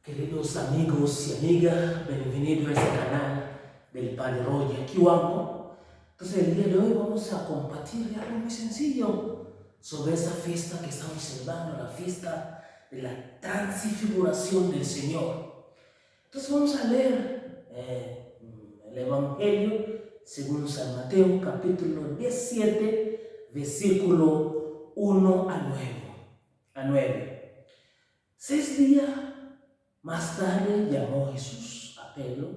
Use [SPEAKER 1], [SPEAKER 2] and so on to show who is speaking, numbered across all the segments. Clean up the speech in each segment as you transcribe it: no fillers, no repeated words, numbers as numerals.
[SPEAKER 1] Queridos amigos y amigas, bienvenidos a este canal del Padre Roger Kiwango. Entonces el día de hoy vamos a compartir algo muy sencillo sobre esa fiesta que estamos celebrando, la fiesta de la transfiguración del Señor. Entonces vamos a leer el Evangelio según San Mateo, capítulo 17, versículo 1 a 9. 6 días más tarde llamó Jesús a Pedro,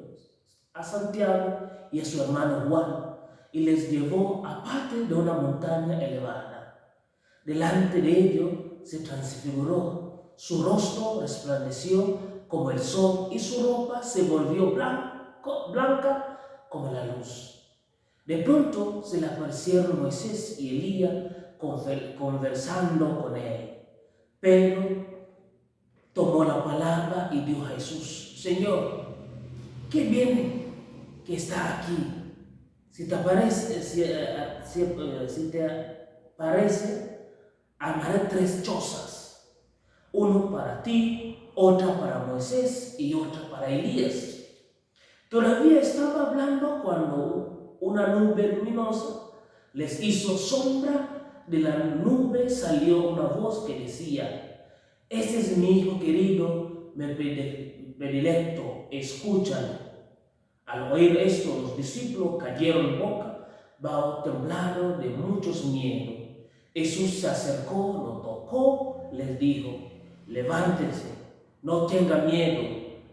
[SPEAKER 1] a Santiago y a su hermano Juan y les llevó aparte de una montaña elevada. Delante de ellos se transfiguró, su rostro resplandeció como el sol y su ropa se volvió blanca como la luz. De pronto se le aparecieron Moisés y Elías conversando con él. Pedro tomó la palabra y dijo a Jesús: Señor, ¿qué viene que está aquí? Si te parece, armaré 3 chozas, uno para ti, otra para Moisés y otra para Elías. Todavía estaba hablando cuando una nube luminosa les hizo sombra. De la nube salió una voz que decía: este es mi hijo querido, mi predilecto, escúchalo. Al oír esto, los discípulos cayeron boca abajo, temblando de muchos miedos. Jesús se acercó, lo tocó, les dijo: levántense, no tengan miedo.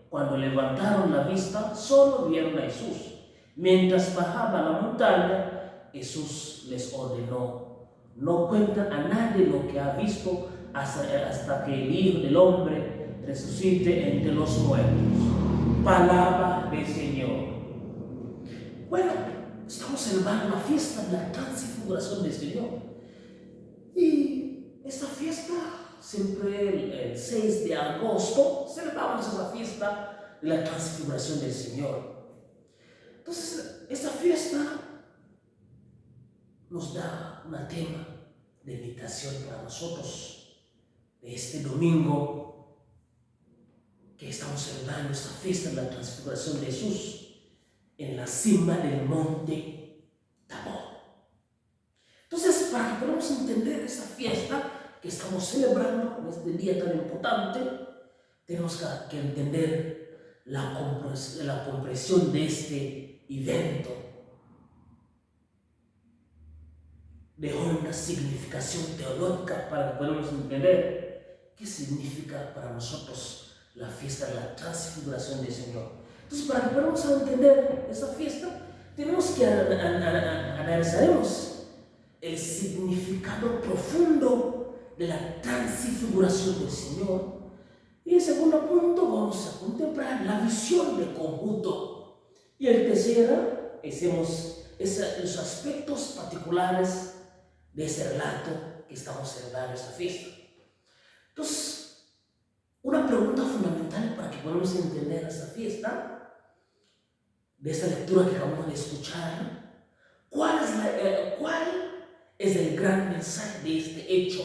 [SPEAKER 1] Cuando levantaron la vista, solo vieron a Jesús. Mientras bajaba la montaña, Jesús les ordenó: no cuenten a nadie lo que ha visto hasta que el Hijo del Hombre resucite entre los muertos. Palabra del Señor. Bueno, estamos celebrando la fiesta de la transfiguración del Señor. Y esta fiesta, siempre el 6 de agosto, celebramos esa fiesta de la transfiguración del Señor. Entonces, esta fiesta nos da un tema de invitación para nosotros de este domingo que estamos celebrando esta fiesta de la transfiguración de Jesús en la cima del monte Tabor. Entonces, para que podamos entender esta fiesta que estamos celebrando en este día tan importante, tenemos que entender la comprensión de este evento de honda significación teológica, para que podamos entender qué significa para nosotros la fiesta de la transfiguración del Señor. Entonces, para que podamos entender esta fiesta, tenemos que analizaremos el significado profundo de la transfiguración del Señor. Y en segundo punto vamos a contemplar la visión del conjunto. Y el tercero, hacemos los aspectos particulares de ese relato que estamos celebrando esta fiesta. Entonces, una pregunta fundamental para que podamos entender esta fiesta, de esta lectura que acabamos de escuchar: ¿cuál es el gran mensaje de este hecho?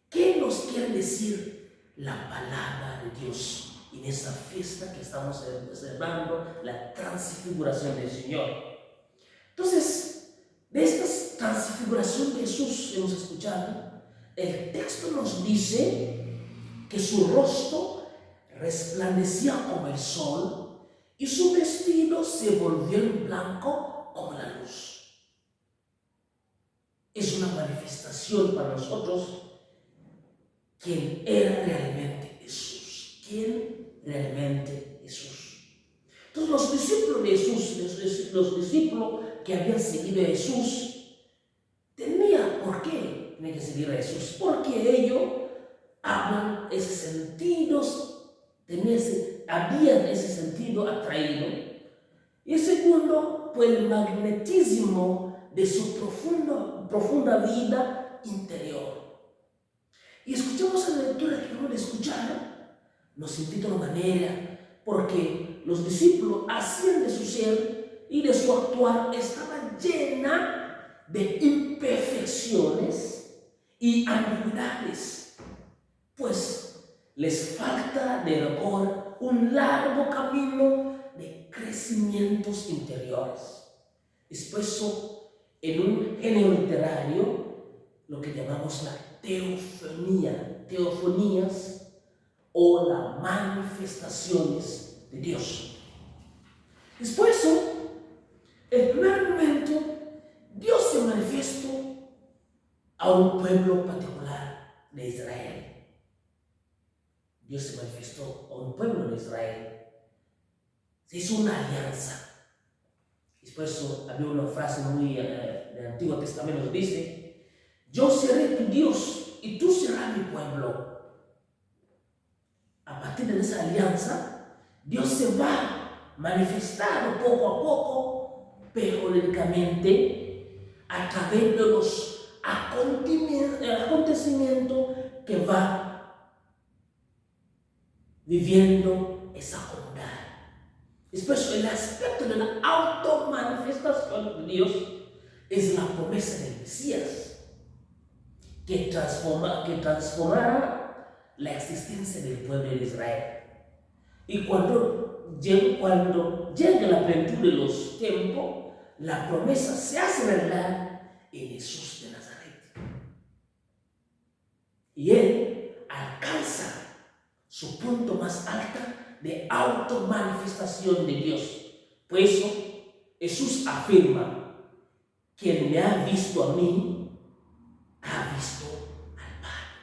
[SPEAKER 1] ¿Qué nos quiere decir la palabra de Dios en esta fiesta que estamos celebrando, la transfiguración del Señor? Entonces, de esta transfiguración de Jesús que hemos escuchado, el texto nos dice que su rostro resplandecía como el sol y su vestido se volvió blanco como la luz. Es una manifestación para nosotros quién era realmente Jesús. ¿Quién realmente Jesús? Entonces los discípulos de Jesús, los discípulos que habían seguido a Jesús, ¿por qué tenían que seguir a Jesús? Porque ellos hablan esos sentidos, habían ese sentido atraído. Y el segundo, pues el magnetismo de su profunda vida interior. Y escuchamos la lectura que acabamos de escuchar, nos invita a una manera, porque los discípulos hacían de su ser y de su actuar estaba llena de imperfecciones y ambigüedades, pues les falta de rigor un largo camino de crecimientos interiores. Es por eso, en un género literario, lo que llamamos la teofonías o las manifestaciones de Dios. Es por eso, en primer momento, Dios se manifestó a un pueblo particular de Israel. Dios se manifestó a un pueblo de Israel. Se hizo una alianza. Y por eso había una frase muy del Antiguo Testamento que dice: yo seré tu Dios y tú serás mi pueblo. A partir de esa alianza, Dios se va manifestando poco a poco, periódicamente, a través de los acontecimientos que va viviendo esa comunidad. Es por eso el aspecto de la automanifestación de Dios es la promesa del Mesías, que transformará la existencia del pueblo de Israel. Y cuando llegue la plenitud de los tiempos, la promesa se hace realidad en Jesús de Nazaret. Y Él alcanza su punto más alto de automanifestación de Dios. Por eso Jesús afirma: quien me ha visto a mí, ha visto al Padre.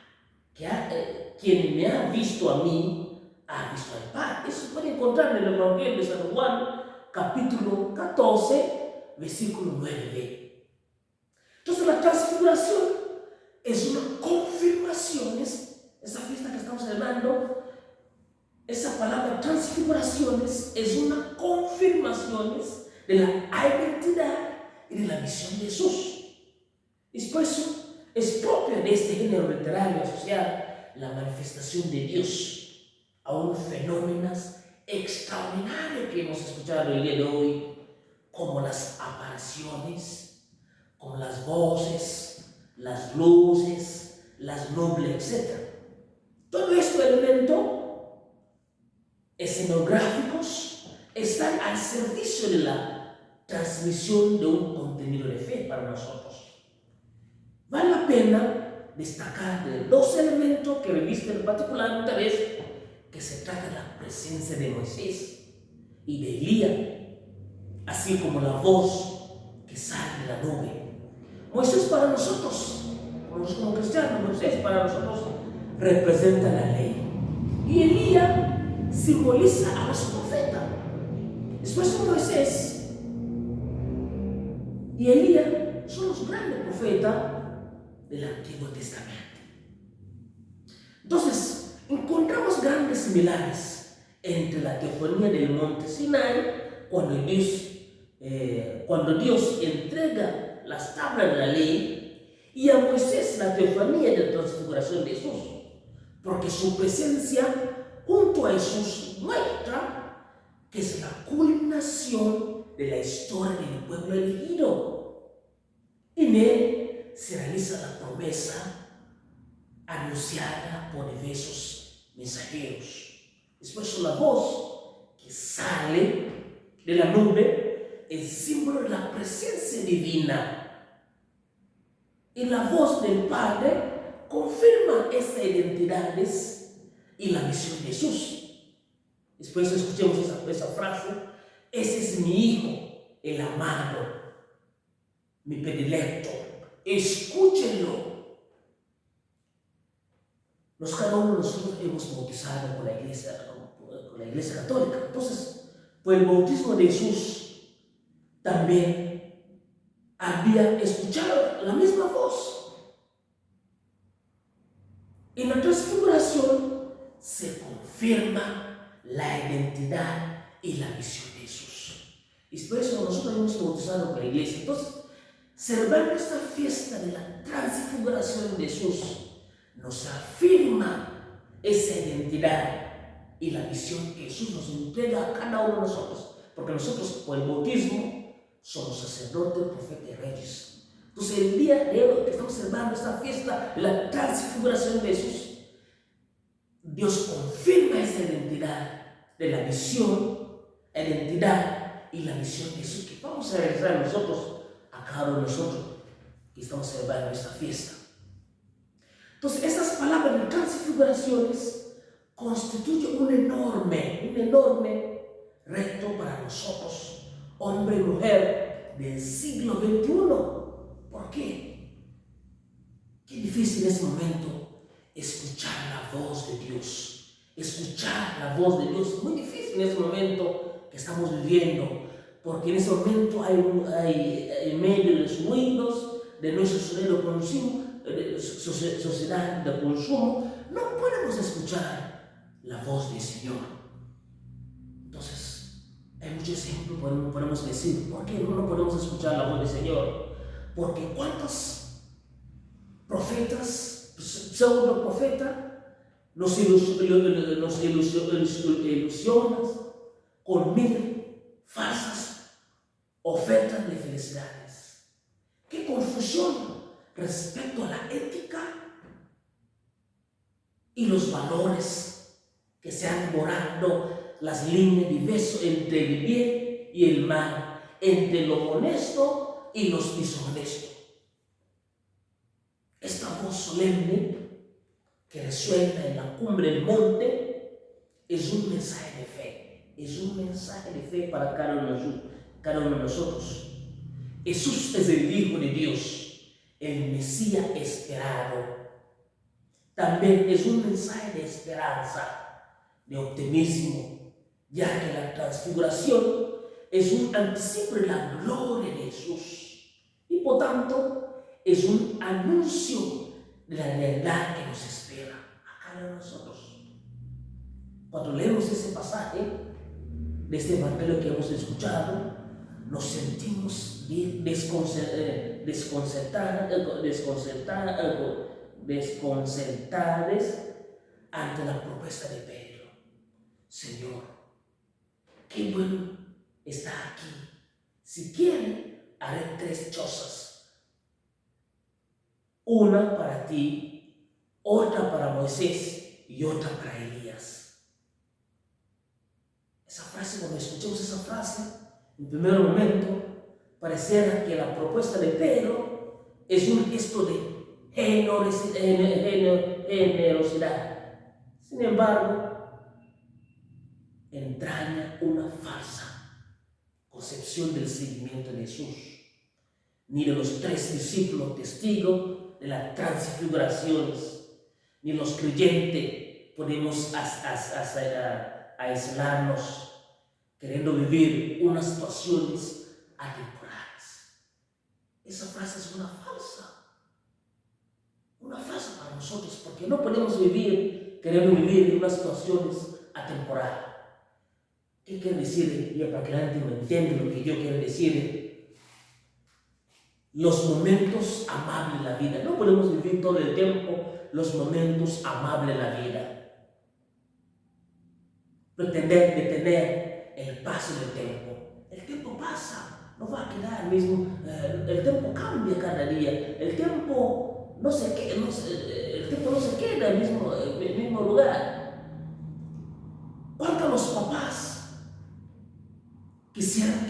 [SPEAKER 1] Quien me ha visto a mí, ha visto al Padre. Eso se puede encontrar en el Evangelio de San Juan, capítulo 14, versículo 9b. Entonces la transfiguración es una confirmación, esa fiesta que estamos celebrando. Esa palabra transfiguraciones es una confirmación de la identidad y de la misión de Jesús. Es por eso es propia de este género literario asociar la manifestación de Dios a unos fenómenos extraordinarios que hemos escuchado el día de hoy, como las apariciones, como las voces, las luces, las nubes, etc. Todo este elemento escenográficos están al servicio de la transmisión de un contenido de fe para nosotros. Vale la pena destacar de dos elementos que revisten en particular interés, que se trata de la presencia de Moisés y de Elías, así como la voz que sale de la nube. Moisés para nosotros, como cristianos, Moisés para nosotros representa la ley, y Elías simboliza a los profetas. Después Moisés y Elías son los grandes profetas del Antiguo Testamento. Entonces, encontramos grandes similares entre la teofonía del monte Sinai, cuando Dios entrega las tablas de la ley, y a Moisés la teofonía de la transfiguración de Jesús, porque su presencia junto a Jesús muestra que es la culminación de la historia del pueblo elegido. En él se realiza la promesa anunciada por diversos mensajeros. Después la voz que sale de la nube es símbolo de la presencia divina. Y la voz del Padre confirma esas identidades y la misión de Jesús. Después escuchemos esa frase: ese es mi Hijo, el amado, mi predilecto, escúchenlo. Cada uno de nosotros hemos bautizado con la iglesia católica. Entonces, por el bautismo de Jesús, también había escuchado la misma voz. En la transfiguración se confirma la identidad y la misión de Jesús. Y por eso nosotros hemos bautizado con la iglesia. Entonces, celebrar esta fiesta de la transfiguración de Jesús nos afirma esa identidad y la misión que Jesús nos entrega a cada uno de nosotros, porque nosotros por el bautismo somos sacerdotes, profetas y reyes. Entonces el día de hoy que estamos celebrando esta fiesta, la transfiguración de Jesús, Dios confirma esa identidad de la visión, la identidad y la misión de Jesús que vamos a realizar nosotros, a cada uno de nosotros que estamos celebrando esta fiesta. Entonces, estas palabras de transfiguraciones constituyen un enorme reto para nosotros, hombre y mujer del siglo XXI. ¿Por qué? Qué difícil en ese momento escuchar la voz de Dios. Escuchar la voz de Dios es muy difícil en ese momento que estamos viviendo, porque en ese momento hay en medio de los ruidos de nuestra sociedad de consumo, no podemos escuchar la voz del Señor. Entonces, hay muchos ejemplos, podemos decir, ¿por qué no podemos escuchar la voz del Señor? Porque ¿cuántos profetas, pseudo profetas, nos ilusionan con mil falsas ofertas de felicidades? ¡Qué confusión respecto a la ética y los valores que se han borrado las líneas diversas entre el bien y el mal, entre lo honesto y los deshonestos! Esta voz solemne que resuena en la cumbre del monte es un mensaje de fe, para cada uno de nosotros. Jesús es el Hijo de Dios, el Mesías esperado. También es un mensaje de esperanza, de optimismo, ya que la transfiguración es un anticipo de la gloria de Jesús y por tanto es un anuncio de la realidad que nos espera a cada uno de nosotros. Cuando leemos ese pasaje de este evangelio que hemos escuchado, nos sentimos desconcertados ante la propuesta de Pedro. Señor, qué bueno está aquí. Si quieren, haré 3 chozas. Una para ti, otra para Moisés y otra para Elías. Esa frase, cuando escuchamos esa frase, en primer momento, pareciera que la propuesta de Pedro es un gesto de generosidad. Sin embargo, entraña una falsa concepción del seguimiento de Jesús, ni de los 3 discípulos testigos de las transfiguraciones, ni los creyentes podemos aislarnos queriendo vivir unas situaciones atemporales. Esa frase es una falsa para nosotros, porque no podemos queriendo vivir en unas situaciones atemporales. ¿Qué quiere decir? Y para que la gente me entienda lo que yo quiero decir. Los momentos amables de la vida. No podemos vivir todo el tiempo los momentos amables de la vida. Pretender detener el paso del tiempo. El tiempo pasa, no va a quedar mismo. El tiempo cambia cada día. El tiempo no se queda en el mismo lugar. ¿Cuántos los papás quisieran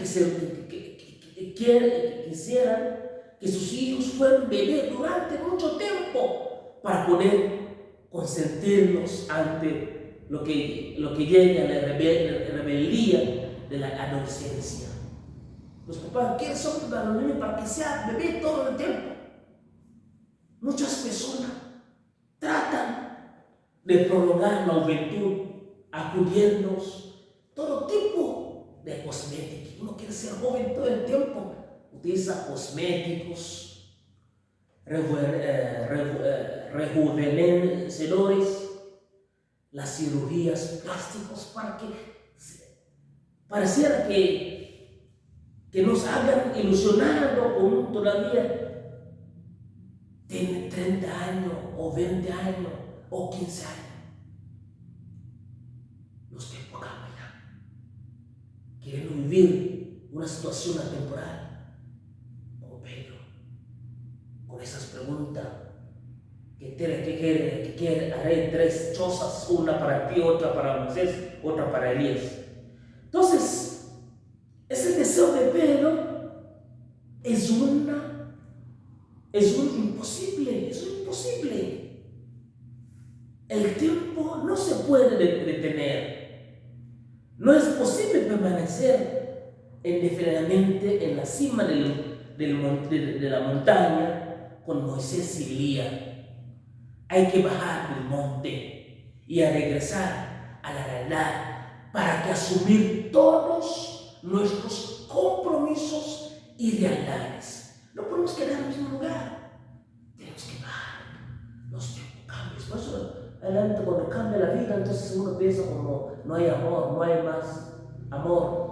[SPEAKER 1] que sus hijos fueran bebés durante mucho tiempo para poder consentirlos ante lo que llega a la rebeldía de la adolescencia? Los papás quieren soltar a los niños para que sea bebé todo el tiempo. Muchas personas tratan de prolongar la juventud acudiendo todo tipo de cosméticos. Uno quiere ser joven todo el tiempo. Utiliza cosméticos rejuvenecedores, las cirugías plásticas para que pareciera que nos hagan ilusionando con todavía tiene 30 años o 20 años o 15 años. Los tiempos cambian. Queriendo vivir una situación atemporal, como Pedro, con esas preguntas que haré 3 chozas, una para ti, otra para Moisés, otra para Elías. Entonces, ese deseo de Pedro es un imposible, es un imposible. El tiempo no se puede detener. No es posible permanecer indefinidamente en la cima de la montaña con Moisés y Elías. Hay que bajar del monte y a regresar a la realidad para que asumir todos nuestros compromisos y realidades. No podemos quedar en el mismo lugar. Tenemos que bajar. Los tiempos cambian. Por eso, adelante, cuando cambia la vida, entonces uno piensa como no hay amor, no hay más amor.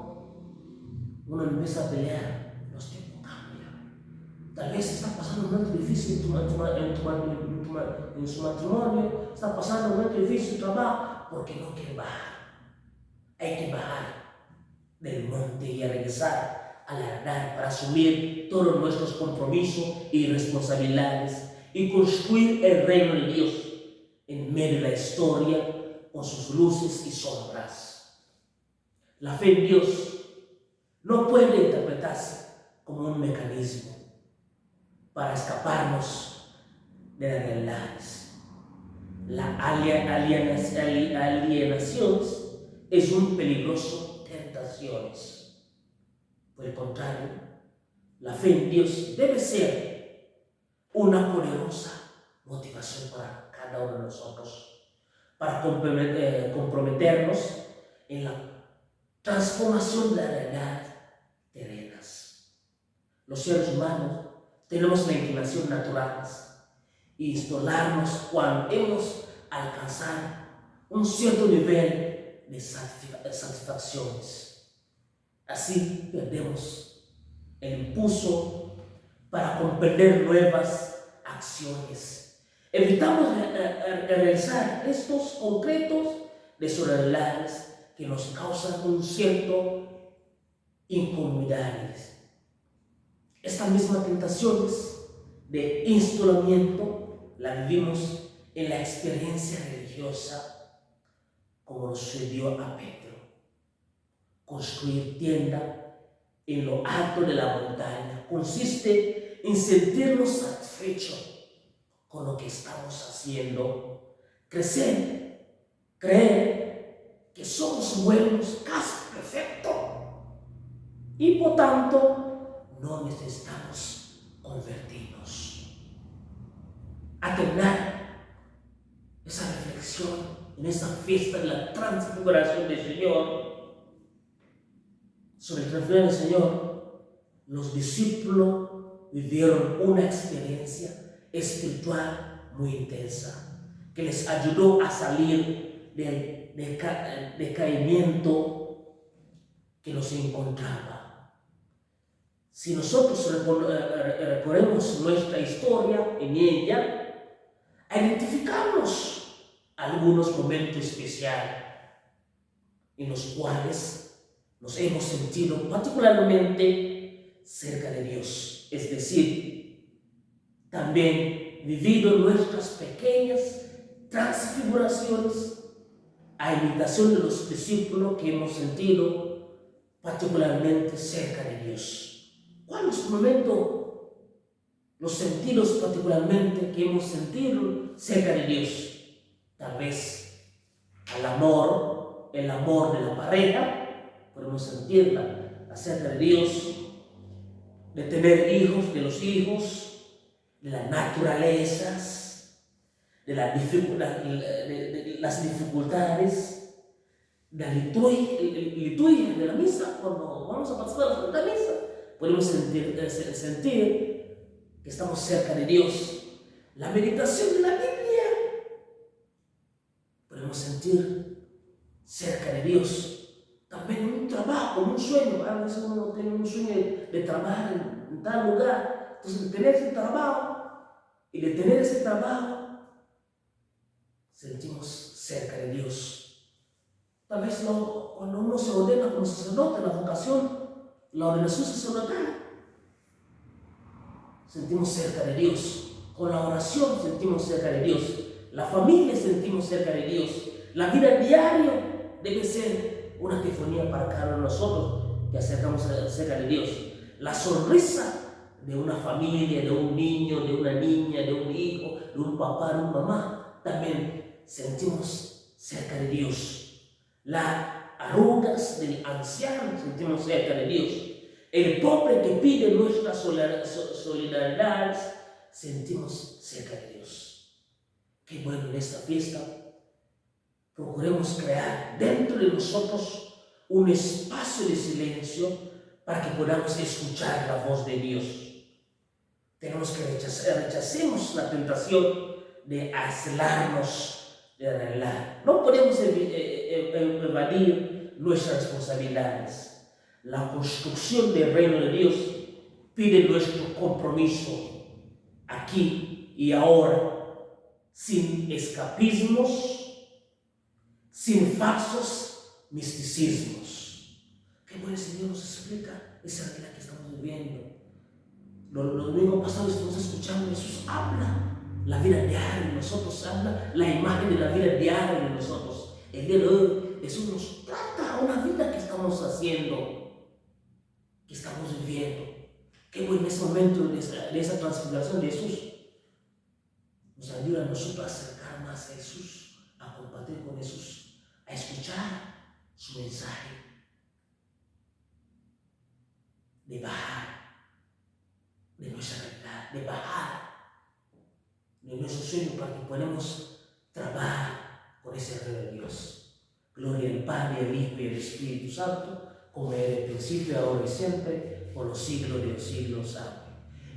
[SPEAKER 1] Uno empieza a pelear. Los tiempos cambian. Tal vez está pasando un momento difícil en su matrimonio, está pasando un momento difícil en su trabajo, porque no quiere bajar. Hay que bajar del monte y a regresar a la verdad para asumir todos nuestros compromisos y responsabilidades y construir el reino de Dios en medio de la historia con sus luces y sombras. La fe en Dios no puede interpretarse como un mecanismo para escaparnos de las realidades. La alienación es un peligroso tentación. Por el contrario, la fe en Dios debe ser una poderosa motivación para cada uno de nosotros, para comprometernos en la transformación de las realidades terrenas. Los seres humanos tenemos la inclinación natural y instalarnos cuando hemos alcanzado un cierto nivel de satisfacciones. Así perdemos el impulso para comprender nuevas acciones. Evitamos realizar estos concretos desorden que nos causan un cierto incomodidad. Estas mismas tentaciones de instalamiento la vivimos en la experiencia religiosa, como nos sucedió a Pedro. Construir tienda en lo alto de la montaña consiste en sentirnos satisfechos con lo que estamos haciendo, creer que somos buenos, casi perfectos, y por tanto no necesitamos convertirnos. A terminar esa reflexión en esa fiesta de la transfiguración del Señor, sobre el transfiguración del Señor, los discípulos vivieron una experiencia espiritual muy intensa que les ayudó a salir del decaimiento que los encontraba. Si nosotros recorremos nuestra historia en ella, identificamos algunos momentos especiales en los cuales nos hemos sentido particularmente cerca de Dios, es decir, también vivido nuestras pequeñas transfiguraciones a imitación de los discípulos que hemos sentido particularmente cerca de Dios. ¿Cuál es el momento, los sentidos particularmente que hemos sentido cerca de Dios? Tal vez el amor de la pareja, podemos sentirla acerca de Dios, de tener hijos, de los hijos, de las naturalezas, de las dificultades, de la liturgia de la misa. Cuando vamos a participar de la misa, podemos sentir que estamos cerca de Dios. La meditación de la Biblia, podemos sentir cerca de Dios. También un trabajo, un sueño. A veces uno tiene un sueño de trabajar en tal lugar. Entonces, de tener ese trabajo y de tener ese trabajo, sentimos cerca de Dios. Tal vez cuando uno se ordena como sacerdote, la vocación, la ordenación sacerdotal, sentimos cerca de Dios. Con la oración sentimos cerca de Dios. La familia sentimos cerca de Dios. La vida diaria debe ser una tefonía para cada uno de nosotros que acercamos cerca de Dios. La sonrisa de una familia, de un niño, de una niña, de un hijo, de un papá, de una mamá, también sentimos cerca de Dios. Las arrugas del anciano sentimos cerca de Dios. El pobre que pide nuestra solidaridad sentimos cerca de Dios. Qué bueno en esta fiesta. Procuremos crear dentro de nosotros un espacio de silencio para que podamos escuchar la voz de Dios. Tenemos que rechacemos la tentación de aislarnos de realidad. No podemos evadir nuestras responsabilidades. La construcción del reino de Dios pide nuestro compromiso aquí y ahora, sin escapismos, sin falsos misticismos. Qué bueno el Señor nos explica esa realidad que estamos viviendo. Los domingos pasados estamos escuchando, Jesús habla la vida diaria de nosotros, habla la imagen de la vida diaria de nosotros. El día de hoy Jesús nos trata una vida que estamos haciendo, que estamos viviendo. Qué bueno ese momento de esa transfiguración de Jesús. Nos ayuda a nosotros a acercar más a Jesús, a compartir con Jesús, a escuchar su mensaje, de bajar de nuestra realidad, de bajar de nuestro sueño para que podamos trabajar con ese reino de Dios. Gloria al Padre, al Hijo y al Espíritu Santo, como era en el principio, ahora y siempre, por los siglos de los siglos. Amén.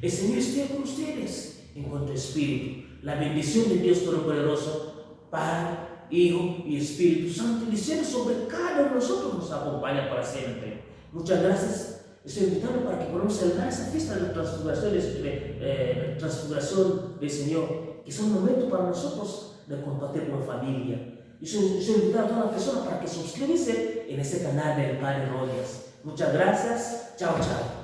[SPEAKER 1] El Señor esté con ustedes en cuanto a espíritu. La bendición de Dios Todopoderoso, Padre, Hijo y Espíritu Santo, desciende sobre cada uno de nosotros, nos acompaña para siempre. Muchas gracias. Estoy invitando para que podamos celebrar esa fiesta de la transfiguración del Señor, que es un momento para nosotros de compartir como familia. Yo soy invitando a todas las personas para que se suscriban en este canal del Padre Rojas. Muchas gracias. Chao, chao.